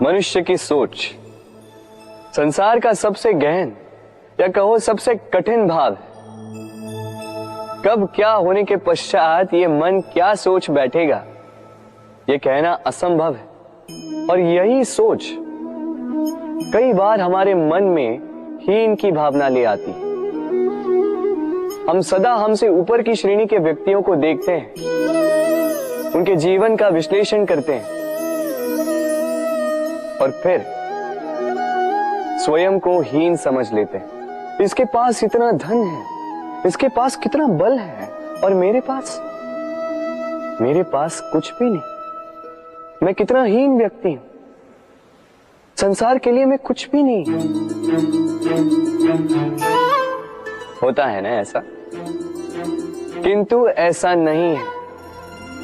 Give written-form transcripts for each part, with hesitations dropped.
मनुष्य की सोच संसार का सबसे गहन या कहो सबसे कठिन भाव है। कब क्या होने के पश्चात ये मन क्या सोच बैठेगा, ये कहना असंभव है। और यही सोच कई बार हमारे मन में हीन की भावना ले आती है। हम सदा हमसे ऊपर की श्रेणी के व्यक्तियों को देखते हैं, उनके जीवन का विश्लेषण करते हैं और फिर स्वयं को हीन समझ लेते हैं। इसके पास इतना धन है, इसके पास कितना बल है, और मेरे पास कुछ भी नहीं। मैं कितना हीन व्यक्ति हूं, संसार के लिए मैं कुछ भी नहीं। होता है ना ऐसा? किंतु ऐसा नहीं है।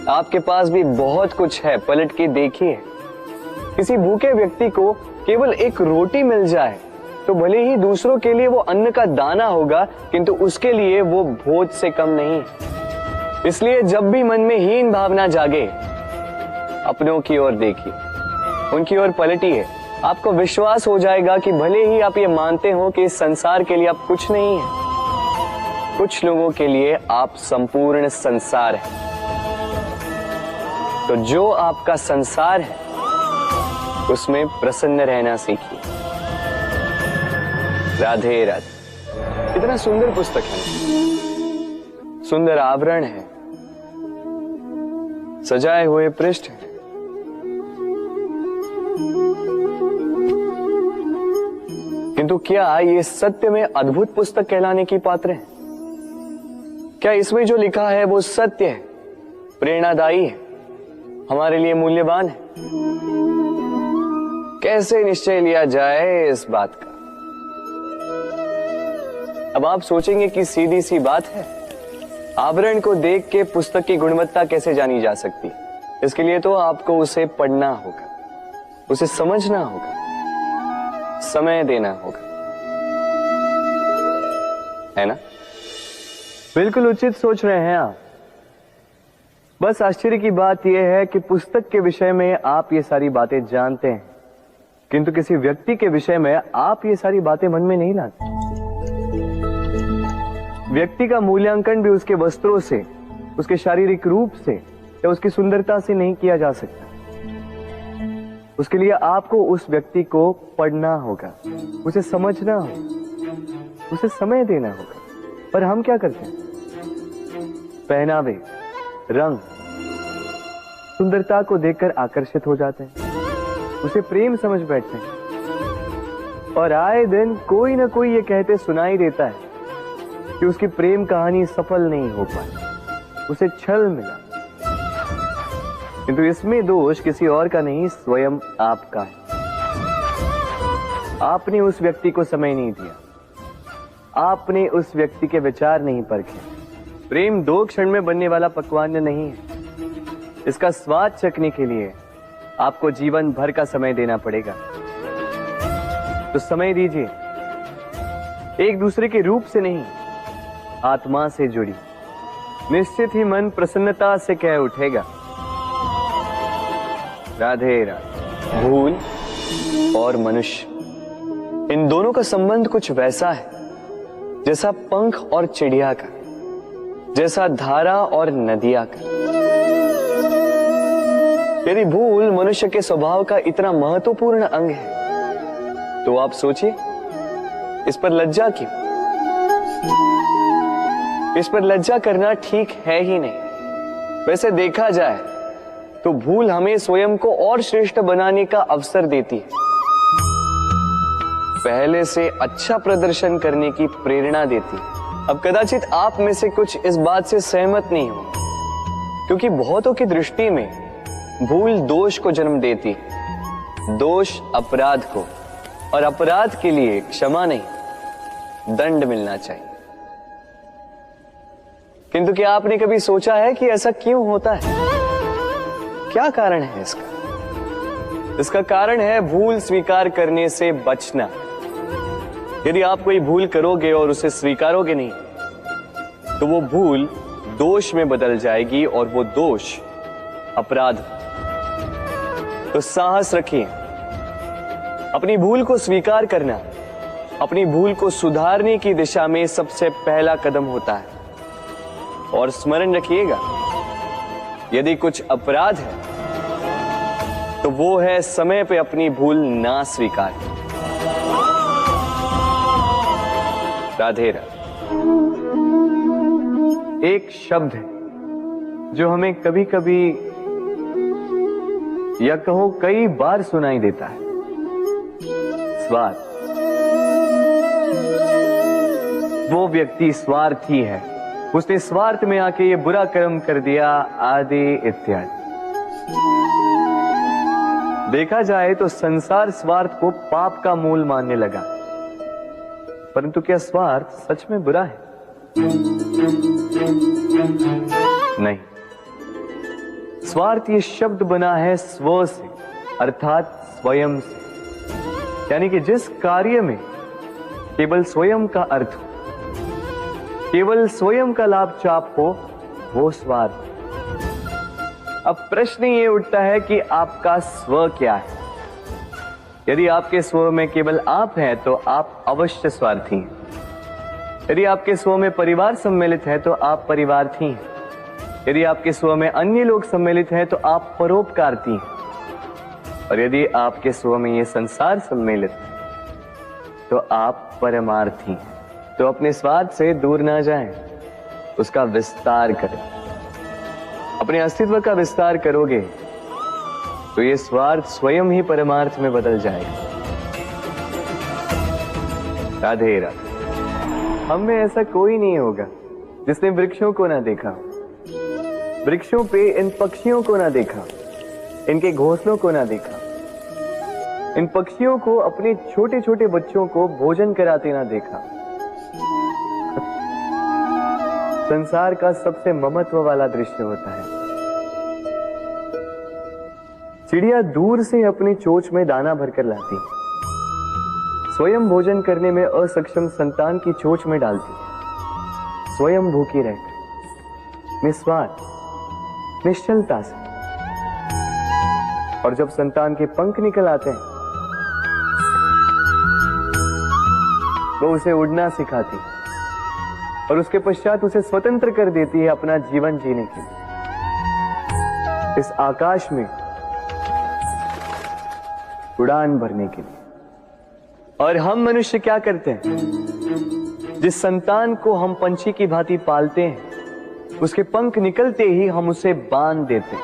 आपके पास भी बहुत कुछ है, पलट के देखिए। किसी भूखे व्यक्ति को केवल एक रोटी मिल जाए तो भले ही दूसरों के लिए वो अन्न का दाना होगा, किंतु उसके लिए वो भोज से कम नहीं। इसलिए जब भी मन में हीन भावना जागे, अपनों की ओर देखिए, उनकी ओर पलटिए। आपको विश्वास हो जाएगा कि भले ही आप ये मानते हो कि इस संसार के लिए आप कुछ नहीं है, कुछ लोगों के लिए आप संपूर्ण संसार है। तो जो आपका संसार है उसमें प्रसन्न रहना सीखिए। राधे राधे। कितना सुंदर पुस्तक है, सुंदर आवरण है, सजाए हुए पृष्ठ है। किंतु क्या ये सत्य में अद्भुत पुस्तक कहलाने की पात्र है? क्या इसमें जो लिखा है वो सत्य है, प्रेरणादायी है, हमारे लिए मूल्यवान है? कैसे निश्चय लिया जाए इस बात का? अब आप सोचेंगे कि सीधी सी बात है, आवरण को देख के पुस्तक की गुणवत्ता कैसे जानी जा सकती? इसके लिए तो आपको उसे पढ़ना होगा, उसे समझना होगा, समय देना होगा, है ना? बिल्कुल उचित सोच रहे हैं आप। बस आश्चर्य की बात यह है कि पुस्तक के विषय में आप ये सारी बातें जानते हैं, किंतु किसी व्यक्ति के विषय में आप ये सारी बातें मन में नहीं लाते। व्यक्ति का मूल्यांकन भी उसके वस्त्रों से, उसके शारीरिक रूप से या उसकी सुंदरता से नहीं किया जा सकता। उसके लिए आपको उस व्यक्ति को पढ़ना होगा, उसे समझना होगा, उसे समय देना होगा। पर हम क्या करते हैं? पहनावे, रंग, सुंदरता को देखकर आकर्षित हो जाते हैं, उसे प्रेम समझ बैठते हैं, और आए दिन कोई ना कोई ये कहते सुनाई देता है कि उसकी प्रेम कहानी सफल नहीं हो पाई, उसे छल मिला। किंतु इसमें दोष किसी और का नहीं, स्वयं आपका है। आपने उस व्यक्ति को समय नहीं दिया, आपने उस व्यक्ति के विचार नहीं परखे। प्रेम 2 क्षण में बनने वाला पकवान नहीं है। इसका स्वाद चखने के लिए आपको जीवन भर का समय देना पड़ेगा। तो समय दीजिए, एक दूसरे के रूप से नहीं, आत्मा से जुड़ी। निश्चित ही मन प्रसन्नता से कह उठेगा, राधे राधे। भूल और मनुष्य, इन दोनों का संबंध कुछ वैसा है जैसा पंख और चिड़िया का, जैसा धारा और नदिया का। यदि भूल मनुष्य के स्वभाव का इतना महत्वपूर्ण अंग है तो आप सोचिए, इस पर लज्जा क्यों? इस पर लज्जा करना ठीक है ही नहीं। वैसे देखा जाए तो भूल हमें स्वयं को और श्रेष्ठ बनाने का अवसर देती है, पहले से अच्छा प्रदर्शन करने की प्रेरणा देती है। अब कदाचित आप में से कुछ इस बात से सहमत नहीं हो, क्योंकि बहुतों की दृष्टि में भूल दोष को जन्म देती है, दोष अपराध को, और अपराध के लिए क्षमा नहीं, दंड मिलना चाहिए। किंतु क्या आपने कभी सोचा है कि ऐसा क्यों होता है? क्या कारण है इसका? इसका कारण है भूल स्वीकार करने से बचना। यदि आप कोई भूल करोगे और उसे स्वीकारोगे नहीं, तो वो भूल दोष में बदल जाएगी और वो दोष अपराध। तो साहस रखिए, अपनी भूल को स्वीकार करना अपनी भूल को सुधारने की दिशा में सबसे पहला कदम होता है। और स्मरण रखिएगा, यदि कुछ अपराध है तो वो है समय पे अपनी भूल ना स्वीकार। राधे राधे। एक शब्द है जो हमें कभी कभी या कहो कई बार सुनाई देता है, स्वार्थ। वो व्यक्ति स्वार्थी है, उसने स्वार्थ में आके ये बुरा कर्म कर दिया, आदि इत्यादि। देखा जाए तो संसार स्वार्थ को पाप का मूल मानने लगा, परंतु क्या स्वार्थ सच में बुरा है? नहीं। स्वार्थ ये शब्द बना है स्व से, अर्थात स्वयं से, यानी कि जिस कार्य में केवल स्वयं का अर्थ हो, केवल स्वयं का लाभ चाप हो, वो स्वार्थ। अब प्रश्न ये उठता है कि आपका स्व क्या है? यदि आपके स्व में केवल आप हैं तो आप अवश्य स्वार्थी हैं। यदि आपके स्व में परिवार सम्मिलित है तो आप परिवार्थी हैं। यदि आपके स्व में अन्य लोग सम्मिलित हैं तो आप परोपकारती हैं। और यदि आपके स्व में ये संसार सम्मिलित है तो आप परमार्थी हैं। तो अपने स्वार्थ से दूर ना जाएं, उसका विस्तार करें। अपने अस्तित्व का विस्तार करोगे तो ये स्वार्थ स्वयं ही परमार्थ में बदल जाएगा। राधे राधे। हम में ऐसा कोई नहीं होगा जिसने वृक्षों को ना देखा, वृक्षों पे इन पक्षियों को ना देखा, इनके घोंसलों को ना देखा, इन पक्षियों को अपने छोटे छोटे बच्चों को भोजन कराते ना देखा। संसार का सबसे ममत्व वाला दृश्य होता है। चिड़िया दूर से अपनी चोंच में दाना भरकर लाती, स्वयं भोजन करने में असक्षम संतान की चोंच में डालती, स्वयं भूखी रहकर निस्वार्थ निश्चलता से। और जब संतान के पंख निकल आते हैं वो उसे उड़ना सिखाती और उसके पश्चात उसे स्वतंत्र कर देती है अपना जीवन जीने के लिए, इस आकाश में उड़ान भरने के लिए। और हम मनुष्य क्या करते हैं? जिस संतान को हम पंछी की भांति पालते हैं, उसके पंख निकलते ही हम उसे बांध देते हैं,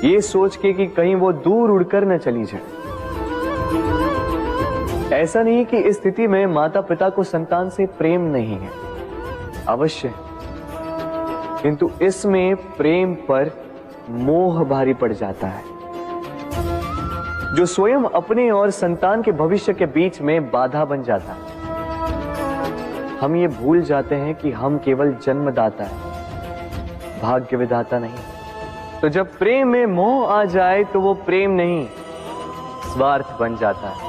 ये सोच के कि कहीं वो दूर उड़कर न चली जाए। ऐसा नहीं कि इस स्थिति में माता पिता को संतान से प्रेम नहीं है, अवश्य, किंतु इसमें प्रेम पर मोह भारी पड़ जाता है, जो स्वयं अपने और संतान के भविष्य के बीच में बाधा बन जाता है। हम ये भूल जाते हैं कि हम केवल जन्मदाता है, भाग्य विधाता नहीं। तो जब प्रेम में मोह आ जाए तो वो प्रेम नहीं, स्वार्थ बन जाता है।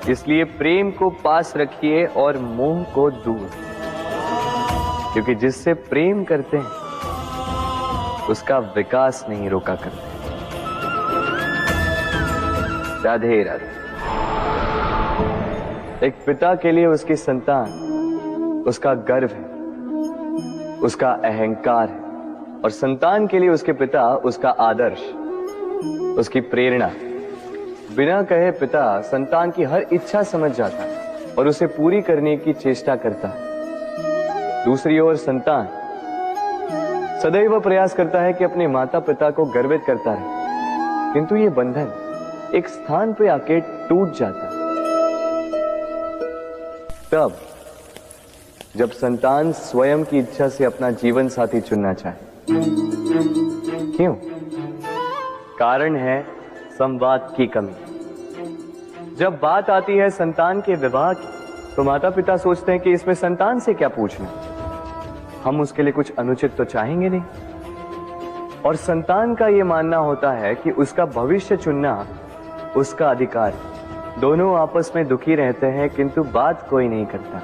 इसलिए प्रेम को पास रखिए और मोह को दूर, क्योंकि जिससे प्रेम करते हैं उसका विकास नहीं रोका करते। राधे राधे। एक पिता के लिए उसकी संतान उसका गर्व है, उसका अहंकार है, और संतान के लिए उसके पिता उसका आदर्श, उसकी प्रेरणा। बिना कहे पिता संतान की हर इच्छा समझ जाता है और उसे पूरी करने की चेष्टा करता है। दूसरी ओर संतान सदैव प्रयास करता है कि अपने माता पिता को गर्वित करता रहे, किंतु ये बंधन एक स्थान पे आके टूट जाता है। तब जब संतान स्वयं की इच्छा से अपना जीवन साथी चुनना चाहे। क्यों? कारण है संवाद की कमी। जब बात आती है संतान के विवाह की, तो माता पिता सोचते हैं कि इसमें संतान से क्या पूछना, हम उसके लिए कुछ अनुचित तो चाहेंगे नहीं। और संतान का यह मानना होता है कि उसका भविष्य चुनना उसका अधिकार है। दोनों आपस में दुखी रहते हैं, किंतु बात कोई नहीं करता।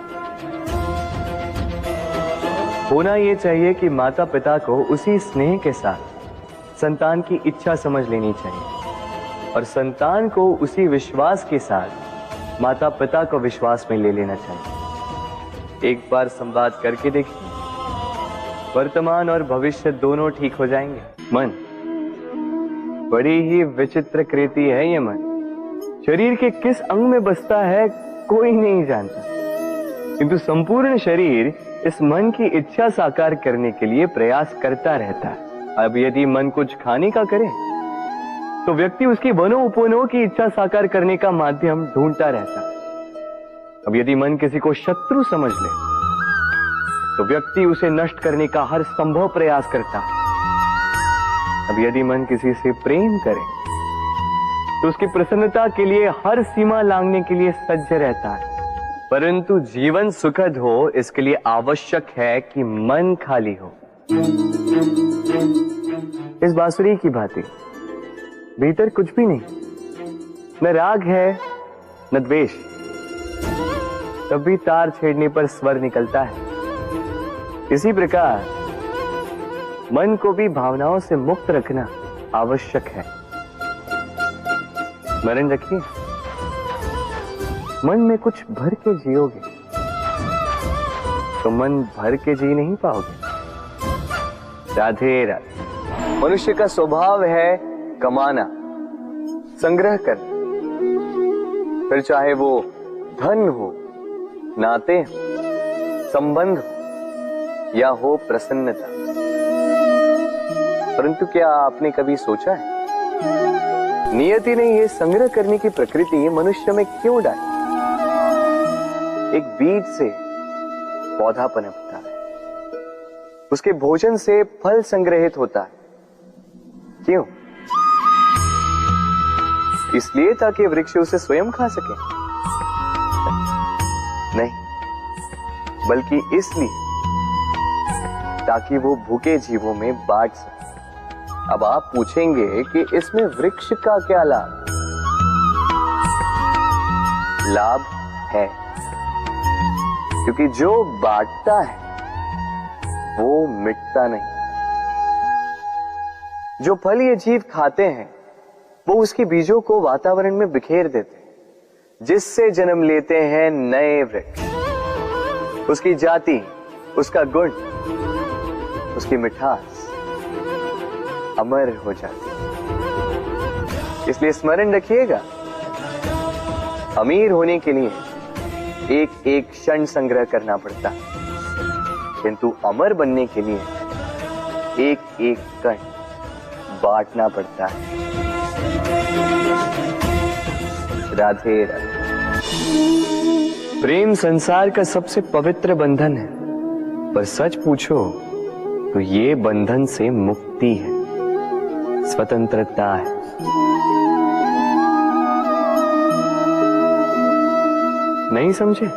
होना यह चाहिए कि माता पिता को उसी स्नेह के साथ संतान की इच्छा समझ लेनी चाहिए। और संतान को उसी विश्वास के साथ माता पिता को विश्वास में ले लेना चाहिए। एक बार संवाद करके देखिए, वर्तमान और भविष्य दोनों ठीक हो जाएंगे। मन बड़ी ही विचित्र कृति है ये मन। शरीर के किस अंग में बसता है कोई नहीं जानता, किंतु संपूर्ण शरीर इस मन की इच्छा साकार करने के लिए प्रयास करता रहता है। अब यदि मन कुछ खाने का करे तो व्यक्ति उसकी वनों उपवनों की इच्छा साकार करने का माध्यम ढूंढता रहता है। अब यदि मन किसी को शत्रु समझ ले तो व्यक्ति उसे नष्ट करने का हर संभव प्रयास करता है। अब यदि मन किसी से प्रेम करे तो उसकी प्रसन्नता के लिए हर सीमा लांघने के लिए सज्ज रहता है। परंतु जीवन सुखद हो इसके लिए आवश्यक है कि मन खाली हो। इस बांसुरी की भांति भीतर कुछ भी नहीं, न राग है न द्वेष, तब भी तार छेड़ने पर स्वर निकलता है। इसी प्रकार मन को भी भावनाओं से मुक्त रखना आवश्यक है। स्मरण रखिए, मन में कुछ भर के जियोगे तो मन भर के जी नहीं पाओगे। राधे राधे। मनुष्य का स्वभाव है कमाना, संग्रह कर, फिर चाहे वो धन हो, नाते हो, संबंध हो या हो प्रसन्नता। परंतु क्या आपने कभी सोचा है नियति ने यह संग्रह करने की प्रकृति मनुष्य में क्यों डाली? एक बीज से पौधा पनपता है, उसके भोजन से फल संग्रहित होता है। क्यों? इसलिए ताकि वृक्ष उसे स्वयं खा सके? नहीं, बल्कि इसलिए ताकि वो भूखे जीवों में बांट सके। अब आप पूछेंगे कि इसमें वृक्ष का क्या लाभ? लाभ है, क्योंकि जो बांटता है वो मिटता नहीं। जो फल ये जीव खाते हैं वो उसके बीजों को वातावरण में बिखेर देते हैं, जिससे जन्म लेते हैं नए वृक्ष। उसकी जाति, उसका गुण, उसकी मिठास अमर हो जाती है। इसलिए स्मरण रखिएगा, अमीर होने के लिए एक एक क्षण संग्रह करना पड़ता है, किंतु अमर बनने के लिए एक एक कण बांटना पड़ता है। राधे राधे। प्रेम संसार का सबसे पवित्र बंधन है, पर सच पूछो तो ये बंधन से मुक्ति है, स्वतंत्रता है। नहीं समझे?